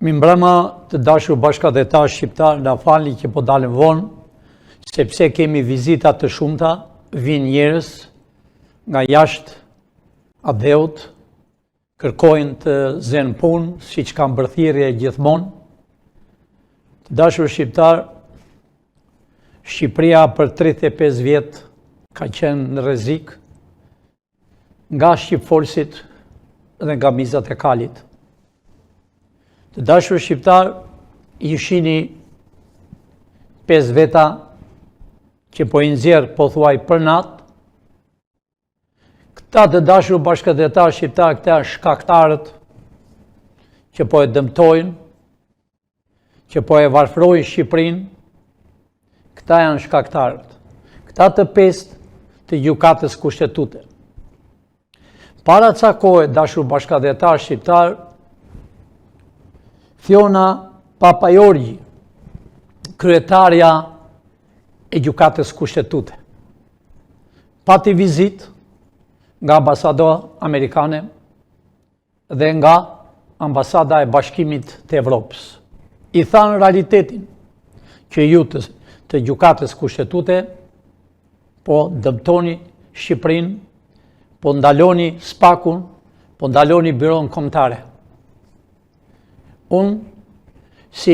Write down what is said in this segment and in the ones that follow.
Mi mbrëma të dashur bashkëdhetar shqiptar, na falni që po dalim vonë, sepse kemi vizita të shumta, vinë njerëz nga jashtë Adheut, kërkojnë të zenë punë, siç ka mbërthirrje gjithmonë. Të dashur shqiptar, Shqipëria për 35 vjet ka qenë në rrezik nga shqipfolësit dhe nga mizat e kalit. Të dashur shqiptar, ishini 5 veta që po i nxjerr pothuaj për natë. Këta të dashur bashkëdhetar shqiptar, këta shkaktarët që po e dëmtojnë, që po e varfërojnë Shqipërinë, këta janë shkaktarët. Këta të 5 të gjykatës kushtetuese. Para ca kohe, dashur bashkëdhetar shqiptar, Fiona Papajorgji, kryetarja e gjykatës kushtetuese, pati vizitë nga ambasada amerikane dhe nga ambasada e Bashkimit të Evropës. I thanë realitetin që ju të gjykatës kushtetuese po dëmtoni Shqipërinë, po ndaloni SPAK-un, po ndaloni Byron Kombëtare. Unë, si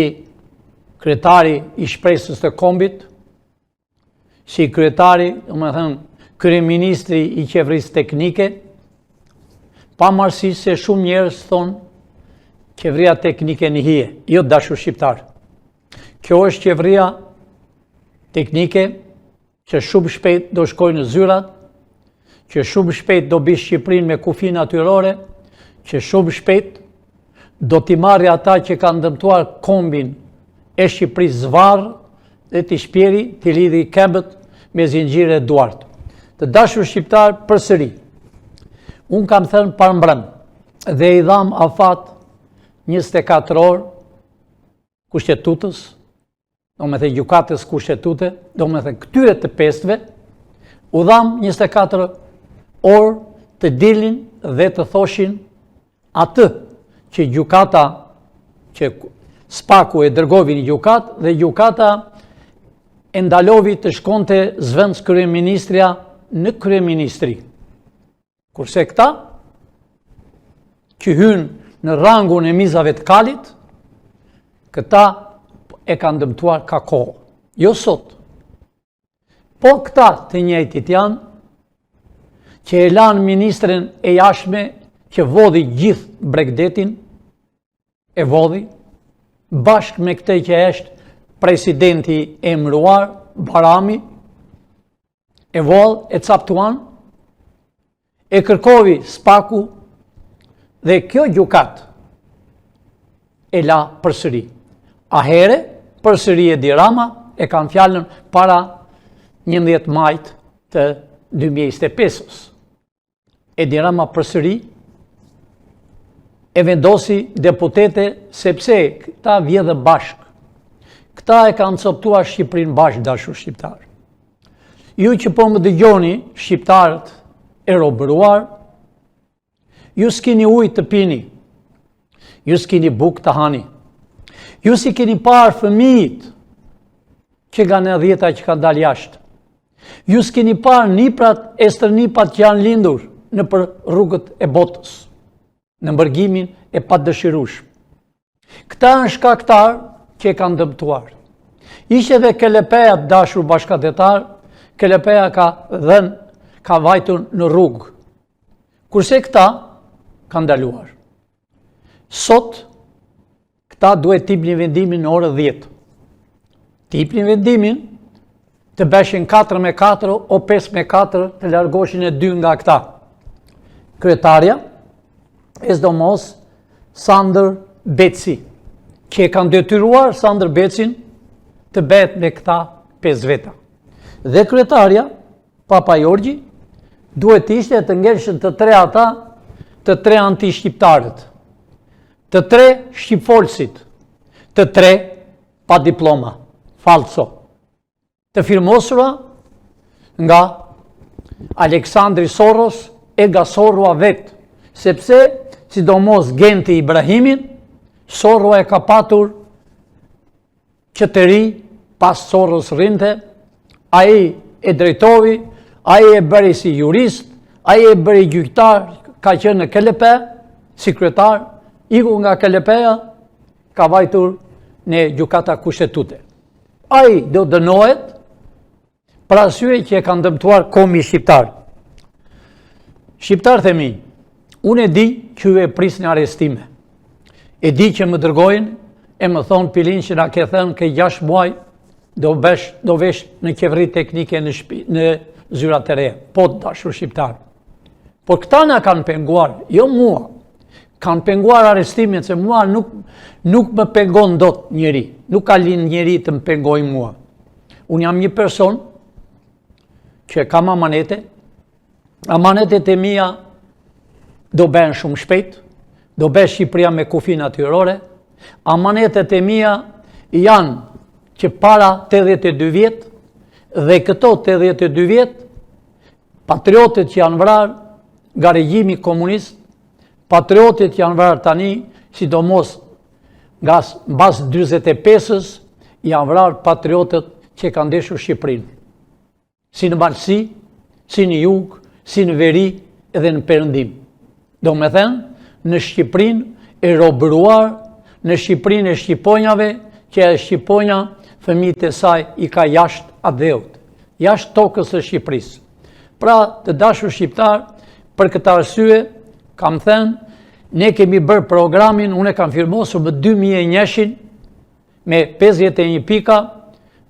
kryetari i Shpresës të Kombit, si kryetari, kryeministri i qeverisë teknike, pavarësisht se shumë njerëz thonë qeveria teknike në hije, jo dashur shqiptar. Kjo është qeveria teknike që shumë shpejt do shkojnë në zyrat, që shumë shpejt do bëj Shqipërinë me kufi natyrore, që shumë shpejt do t'i marrë ata që kanë dëmtuar kombin e Shqipërisë zvarr dhe t'i shpjeri, t'i lidhi këmbët me zinxhire duart. Të dashur shqiptar, përsëri, unë kam thënë parmbrëm dhe i dham afat 24 orë kushtetutës, do me thënë gjykatës kushtetuese, do me thënë këtyre të 5-ve, u dham 24 orë të dilin dhe të thoshin atë që gjykata, që SPAK-u e dërgovi në gjykatë dhe gjykata e ndalovi të shkonte zvendës kryeministrja në kryeministri. Kurse këta, që hynë në rangun e mizave të kalit, këta e kanë dëmtuar ka kohë, jo sot. Po këta të njëjtit janë, që e lanë ministrin e jashtme që vodhi gjithë Bregdetin, e vodhi, bashkë me këtë që është presidenti e emëruar, Barami, e vodh, e captuan, e kërkovi SPAK-u dhe kjo gjykat e la përsëri. Ahere, përsëri Edi Rama e kanë fjalën para 11 majt të 2025-ës. Edi Rama përsëri e vendosi deputete sepse këta vjedhë bashkë. Këta e kanë coptuar Shqipërinë bashkë, dashur shqiptar. Ju që po më dëgjoni, shqiptarët e robëruar, ju s'kini ujë të pini, ju s'kini bukë të hani, ju si keni parë fëmijët që nga në 10-ta që kanë dalë jashtë, ju s'kini parë niprat e stërnipat që janë lindur në për rrugët e botës, në mbërgimin e padëshirueshëm. Këta janë shkaktar që e kanë dëmtuar. Ishte dhe Kelepeja, dashur bashkëdhetar, Kelepeja ka vajtur në rrugë, kurse këta kanë ndaluar. Sot, këta duhet t'jipnin vendimin në orë 10. T'jipnin vendimin të beshin 4-4 o 5-4 të largoshin e 2 nga këta. Kryetarja, e sidomos Sandër Beci, që e kanë detyruar Sandër Becin të bet me këta 5 veta. Dhe kryetarja, Papajorgji, duhet ishte të ngelshën të 3 ata, të 3 anti-shqiptarët, të 3 shqipfolësit, të 3 pa diploma, falso, të firmosura nga Aleksandri Soros e nga Sorua vetë, sepse sidomos Genti Ibrahimin Sorro e ka patur qëtëri, pas Sorrës rinte, ai e drejtovi, ai e bëri si jurist, ai e bëri gjyqtar, ka qenë në KLP, sekretar, iku nga KLP-ja, ka vajtur në gjykata kushtetute. Ai do dënohet për arsye që e kanë dëmtuar komi shqiptar. Shqiptar themi, unë e di që ju e prisni arestime. E di që më dërgojnë, e më thonë Pilin që na ke thënë ke 6 muaj do vesh në qeveri teknike në zyrat e reja. Po, dashur shqiptar. Por këta na kanë penguar, jo mua. Kanë penguar arestimin, se mua nuk më pengon dot njeri. Nuk ka lind njeri të më pengoj mua. Unë jam një person që kam amanete. Amanetet e mia do bëhen shumë shpejt. Do bëhe Shqipëria me kufi natyrore. Amanetet e mia janë që para 82 vjet dhe këto 82 vjet patriotët që janë vrarë nga regjimi komunist, patriotët që janë vrarë tani, sidomos nga mbas 45-ës, janë vrarë patriotët që kanë ndeshur Shqipërinë. Si në Malësi, si në Jug, si në Veri edhe në Perëndim. Do me thënë, në Shqipërinë e robëruar, në Shqipërinë e Shqiponjave, që e Shqiponja, fëmijët e saj i ka jashtë adheut, jashtë tokës së Shqipërisë. Pra, të dashur shqiptar, për këtë arsye, kam thënë, ne kemi bërë programin, unë e kam firmosur më 2001 me 51 pika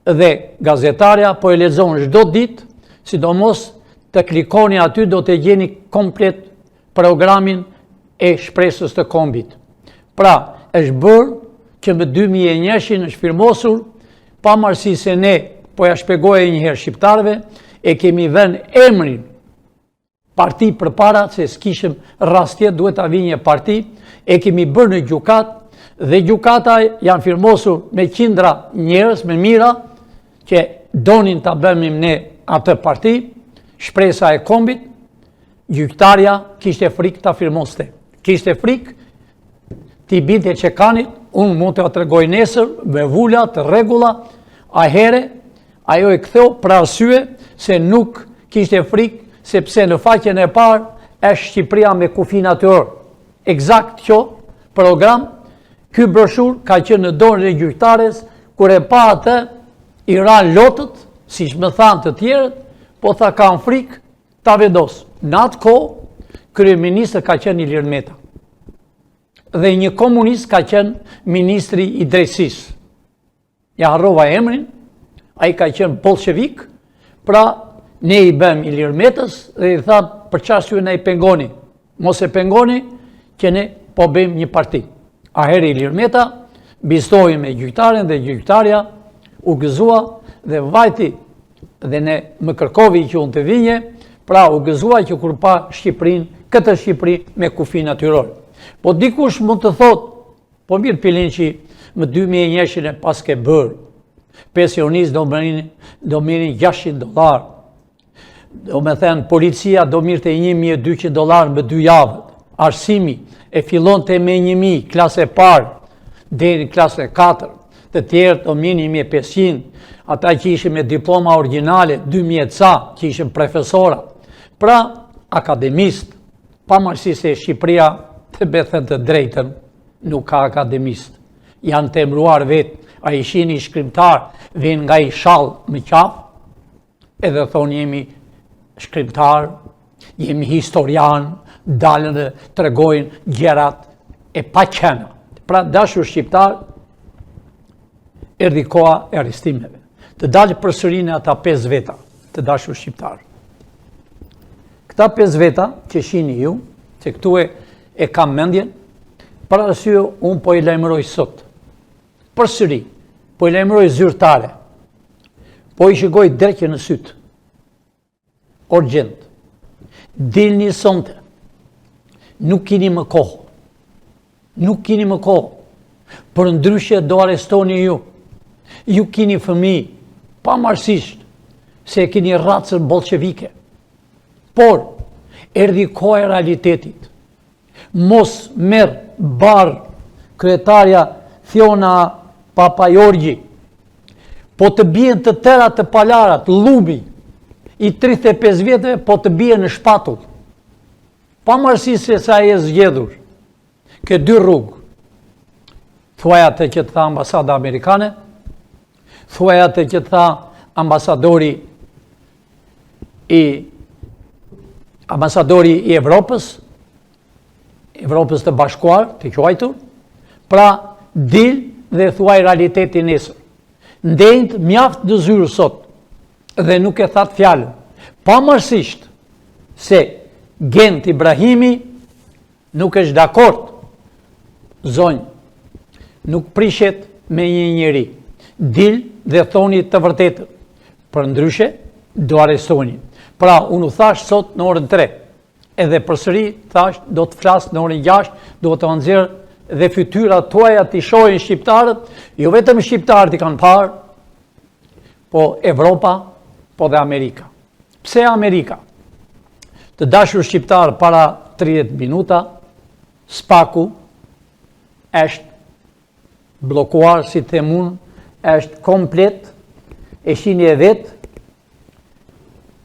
dhe gazetarja po e lexon çdo ditë, sidomos të klikoni aty do të gjeni komplet programin e shpresës të kombit. Pra, është bërë që më 2001 është firmosur, pavarësi se ne, po ja shpjegoj një herë shqiptarëve, e kemi vënë emrin parti për para, se s'kishim rastjet, duhet ta vi një parti, e kemi bërë në gjukat, dhe gjukata janë firmosur me qindra njerëz, me mira, që donin ta bëmim ne atë parti, shpresa e kombit, gjyktarja kishte frikë ta firmoste. Kishte frikë t'i binte çekanit, unë mund të tregoj nesër, me vula, të rregulla, ahere, ajo e ktheu për arsye se nuk kishte frikë, sepse në faqen e parë është Shqipëria me kufi natyror. Eksakt kjo program, ky broshur ka qenë në dorën e gjyqtares, kur e pa atë, i ran lotët, siç më thanë të tjerët, po tha kanë frikë ta vendos. Në atë kohë, kryeministri ka qenë Ilir Meta. Dhe një komunist ka qenë ministri i drejtësisë. Ja harrova emrin, ai ka qenë bolshevik, pra ne i bëm Ilir Metës dhe i tha për çfarë ne i pengoni. Mos e pengoni që ne po bëjmë një parti. Aheri Ilir Meta bizdoi me gjyqtarin dhe gjyqtarja u gëzua dhe vajti dhe ne më kërkovi që unë të vinje, pra u gëzua që kur pa Shqipërinë, këtë Shqipëri me kufi natyror. Po dikush mund të thotë, po mirë Pilin që më 2001 e pas ke bërë, pensionistë do mirin $600, do me thënë policia do mirte $1.200 më 2 javët, arsimi e fillon të me 1.000, klasë e parë, deri në klasë e 4, të tjerë do mirin 1.500, ata që ishin me diploma originale, 2.000 ca, që ishin profesora. Pra, akademist, pavarësi se Shqipëria, të bethen të drejtën, nuk ka akademist. Janë të emruar vetë, a ishin i shkrimtar, vjen nga i shallë më qafë, edhe thonë jemi shkrimtar, jemi historian, dalën dhe tregojnë gjerat e paqena. Pra, dashur shqiptar, erdhi koha e arrestimeve. Të dalë përsëri ata 5 veta, të dashur shqiptar. Këta 5 veta që shihni ju, se këtu e kam mendjen, për arsye unë po i lajmëroj sot. Përsëri, po i lajmëroj zyrtare, po i shikoj drekje në sytë. Urgjent. Dilni sonte. Nuk keni më kohë. Nuk keni më kohë. Për ndryshe do arrestoni ju. Ju keni fëmijë, pamarësisht se keni racën bolshevike. Por, erdhi koha e realitetit. Mos merr barë kryetarja Fiona Papajorgji, po të bien të tëra të palarat, Lumi, i 35 vjetëve, po të bien në shpatull. Pavarësisht se sa e zgjedhur, ke dy rrugë. Thuaj atë që të tha ambasada amerikane, thuaj atë që të tha ambasadori i Evropës të Bashkuar, të quajtur, pra dil dhe thuaj realitetin nesër. Ndenjt mjaft dëzyrë sot dhe nuk e thatë fjallën. Pavarësisht se Gent Ibrahimi nuk është dakord, zonjë, nuk prishet me një njeri. Dil dhe thoni të vërtetën. Për ndryshe, do arestoni. Pra, unë thash sot në orën 3. Edhe përsëri thash, do të flasë në orën 6, do të anëzirë dhe fytyrat tuaja të shohin shqiptarët, jo vetëm shqiptarët i kanë parë, po Evropa, po dhe Amerika. Pse Amerika? Të dashur shqiptarë para 30 minuta, spaku është blokuar, si të themun, është komplet, e shini e vetë,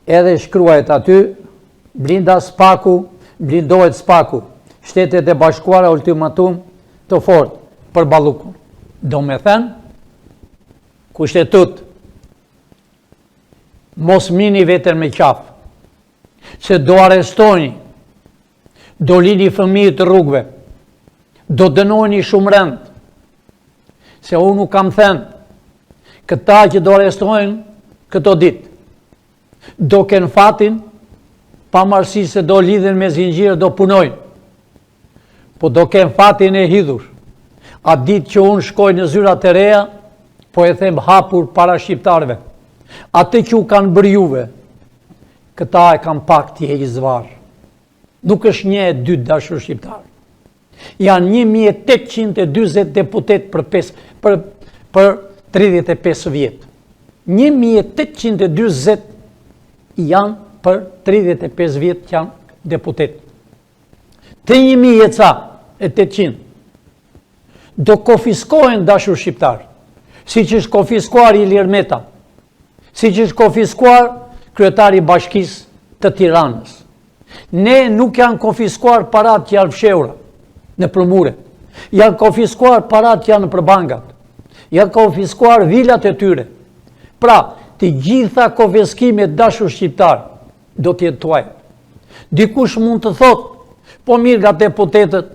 edhe shkruajt aty, blinda spaku, blindohet spaku, Shtetet e Bashkuara ultimatum të fort për Ballukun. Do me thënë, kushtetut, mos mini vetën me qafë, se do arestoni, do lini fëmijët të rrugëve, do dënojni shumë rënd, se unë nuk kam thënë, këta që do arrestojnë këto ditë, do kenë fatin, pavarësisht se do lidhen me zinxhir, do punojnë, po do kenë fatin e hidhur. A ditë që unë shkoj në zyrat e reja, po e them hapur para shqiptarve. Atë që u kanë bërë juve, këta e kanë pak të heqë zvarë. Nuk është një e dy dashur shqiptarë. Janë 1840 deputet për 35 vjetë. 1840 janë për 35 vjetë që janë deputet. Të 1800 do konfiskohen dashur shqiptarë, si që është konfiskuar Ilir Meta, si që është konfiskuar kryetari i Bashkisë të Tiranës. Ne nuk janë konfiskuar parat që janë fshehura në përmure, janë konfiskuar parat që janë në përbangat, janë konfiskuar vilat e tyre. Pra, të gjitha konfiskimet dashur shqiptar do t'jetë tuaj. Dikush mund të thotë, po mirë nga deputetët,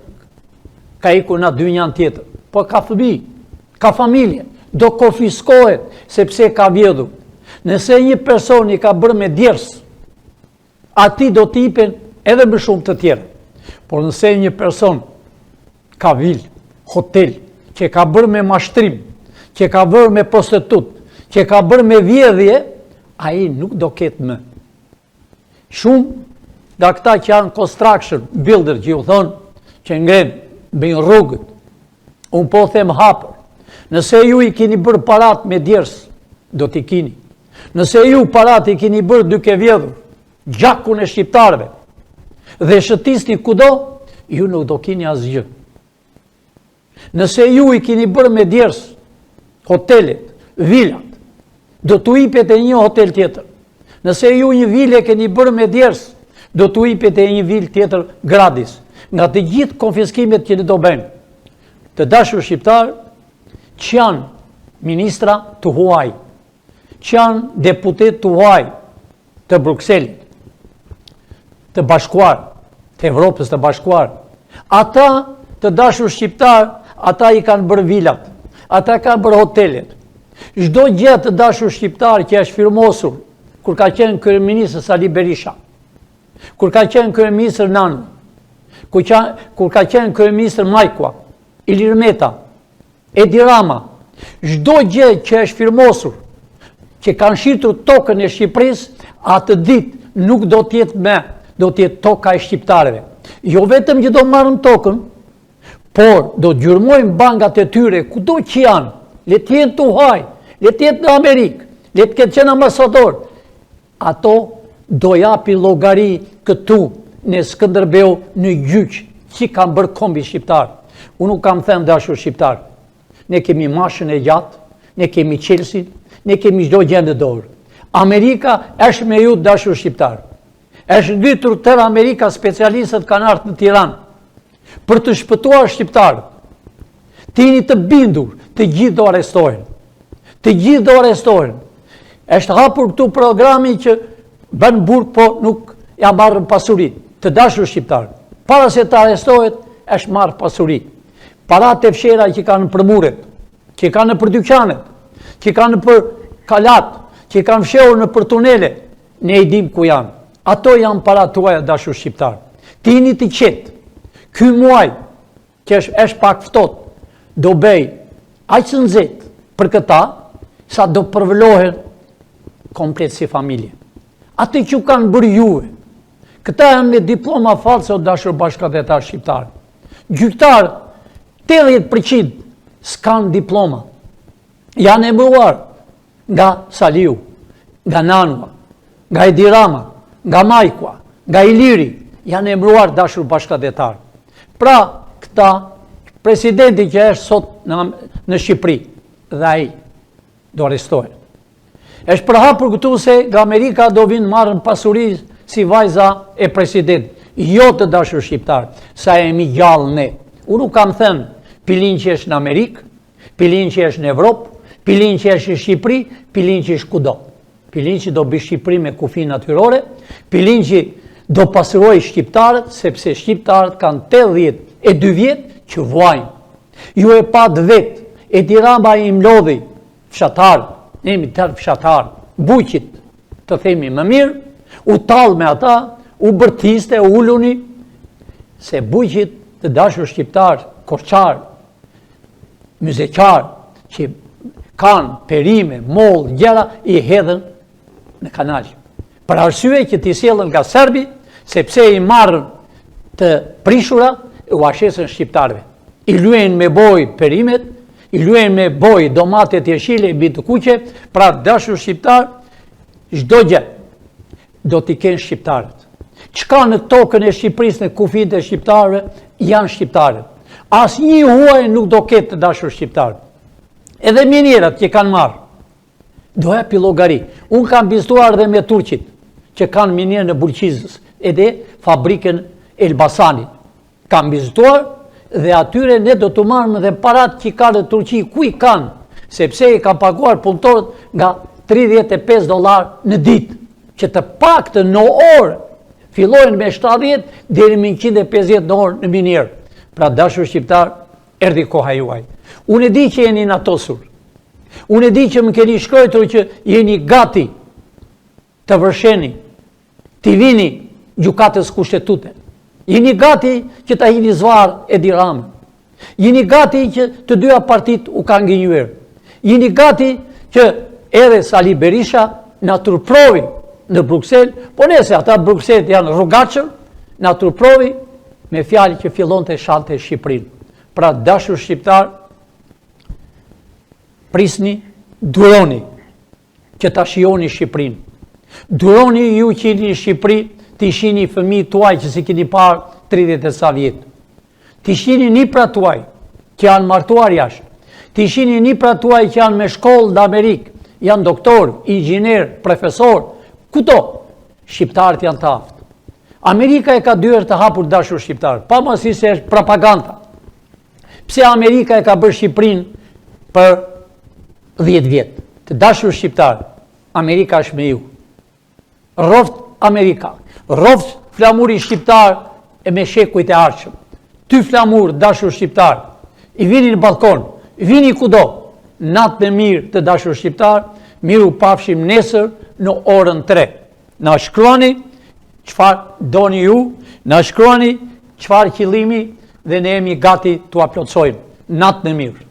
ka iku në dynjan tjetër, po ka fëmi, ka familje, do konfiskohet sepse ka vjedhur. Nëse një person i ka bërë me djers, ati do t'ipen edhe më shumë të tjera. Por nëse një person ka vil, hotel, që ka bërë me mashtrim, që ka bërë me prostitut, që ka bërë me vjedhje, a i nuk do ketë më. Shumë da këta që janë construction builder, që ju thonë, që ngrenë, bëjnë rrugët, unë po them hapër. Nëse ju i kini bërë parat me djers, do t'i kini. Nëse ju parat i kini bërë duke vjedhur, gjakun e shqiptarve, dhe shëtisni kudo, ju nuk do kini asgjë. Nëse ju i kini bërë me djers, hotelet, vilat, do t'u ipet e një hotel tjetër. Nëse ju një vile keni bërë me djers, do t'u ipet e një vil tjetër gradis. Nga të gjithë konfiskimet që në do bëjmë, të dashur shqiptar, që janë ministra të huaj, që janë deputet të huaj të Brukselit, të bashkuar, të Evropës të bashkuar, ata të dashur shqiptar, ata i kanë bërë vilat, ata kanë bërë hotelet. Çdo gjë të dashur shqiptar që është firmosur, kur ka qenë kryeministër Sali Berisha, kur ka qenë kryeministër Nanu, kur ka qenë kryeministër Majkua, Ilir Meta, Edi Rama, çdo gjë që është firmosur, që kanë shitur tokën e Shqipërisë, atë ditë nuk do t'jetë me, do t'jetë toka e shqiptarëve. Jo vetëm që do marrën tokën, por do gjurmojnë bankat e tyre, kudo që janë, le t'jenë të huaj, le t'jetë në Amerikë, le t'ketë qenë ambasador, ato do japi llogari këtu në Skënderbeu në gjyq që kanë bërë kombi shqiptar. Unë nuk kam thënë dashur shqiptar. Ne kemi mashën e gjatë, ne kemi Chelsea, ne kemi çdo gjë në dorë. Amerika është me ju dashur shqiptar. Është ngritur tërë Amerika, specialistët kanë ardhur në Tiranë për të shpëtuar shqiptarët. Tini të bindur, të gjithë do arrestohen. Të gjithë do arrestohen. Është hapur këtu programi që bën burg, po nuk ja marrën pasuri. Të dashur shqiptar. Para se të arrestohet, është marrë pasuri. Paratë e fshera që kanë për muret, që kanë për dyqanet, që kanë për kalat, që kanë fshehur në për tunele, ne i dim ku janë. Ato janë para tuaja dashur shqiptar. Tini të qetë. Ky muaj, që është pak ftohtë, do bëj aq të nxehtë për këta, sa do përvëlohen komplet si familje. Ate që kanë bërë juve, këta janë me diploma false o dashur bashkëdhetar shqiptarë. Gjyqtarë, 80% s'kanë diploma. Janë emëruar nga Saliu, nga Nanua, nga Edi Rama, nga Majkua, nga Iliri, janë emëruar dashur bashkëdhetar. Pra, këta, presidenti që është sot në Shqipëri, dhe ai do arrestohet. Është përhapur këtu se nga Amerika do vinë marrën pasuri si vajza e president. Jo të dashur shqiptar, sa jemi gjallë ne. Unë nuk kam thënë pilin që është në Amerikë, pilin që është në Evropë, pilin që është në Shqipëri, pilin që është kudo. Pilin që do bëj Shqipëri me kufi natyrore, pilin që do pasuroj shqiptarët, sepse shqiptarët kanë 82 vjetë që vuajnë. Ju e pat vetë, Edi Rama i mlodhi fshatarë, ne jemi tërë fshatarë, buqit të themi më mirë, u talë me ata, u bërtiste, u ulluni, se buqit të dashur shqiptarë, korçarë, muzeqarë, që kanë perime, mollë, gjera, i hedhen në kanal. Për arsye që t'i sjellën nga serbi, sepse i marrën të prishura, u ashesën shqiptarëve. I luen me boj perimet, i luen me boj domatet jeshile, bitë kuqe, pra dashur shqiptar, çdo gjë do t'i kenë shqiptarët. Çka në tokën e Shqipërisë, në kufit e shqiptarëve, janë shqiptarët. Asnjë huaj nuk do ketë të dashur shqiptarët. Edhe minierat që kanë marrë, do japi llogari. Unë kam bistuar dhe me turqit, që kanë minierë në Bulqizës, edhe fabrikën Elbasanit. Kam bistuar dhe atyre ne do të marrëm dhe parat që ka në Turqi, ku i kanë, sepse i ka paguar punëtorët nga $35 në ditë, që të paktën në orë, fillojnë me 70 deri me 150 në orë në minierë. Pra dashur shqiptar, erdhi koha juaj. Unë e di që jeni natosur. Unë e di që më keni shkruar që jeni gati të vërsheni, t'i vini gjykatës kushtetute. Jeni gati që ta hini zvarë Edi Ramën. Jeni gati që të dyja partit u kanë gënjur. Jeni gati që edhe Sali Berisha na turprovi në Bruksel, po nëse ata Bruksel janë rrugaqër, na turprovi me fjalë që fillon të shalte Shqipërinë. Pra dashur shqiptar, prisni, duroni që ta shijoni Shqipërinë. Duroni ju që jeni në Shqipëri, të shihni fëmijët tuaj që si keni parë 30 e sa vjetë. Të shihni nipra tuaj që janë martuar jashtë. Të shihni nipra tuaj që janë me shkollë në Amerikë, janë doktor, inxhinier, profesor, kudo. Shqiptarët janë të aftë. Amerika e ka dyer të hapur dashur shqiptar, pavarësisht se është propaganda. Pse Amerika e ka bërë Shqipërinë për 10 vjet? Të dashur shqiptar, Amerika është me ju. Rroft Amerika, rroft flamuri shqiptar e me shekujt e arshëm. Ty flamur dashur shqiptar, i vini në balkon, vini kudo. Natë në mirë të dashur shqiptar, miru pafshim nesër në orën 3. Na shkruani çfarë doni ju, na shkruani çfarë qëllimi dhe ne jemi gati t'u aplotsojmë. Natë në mirë.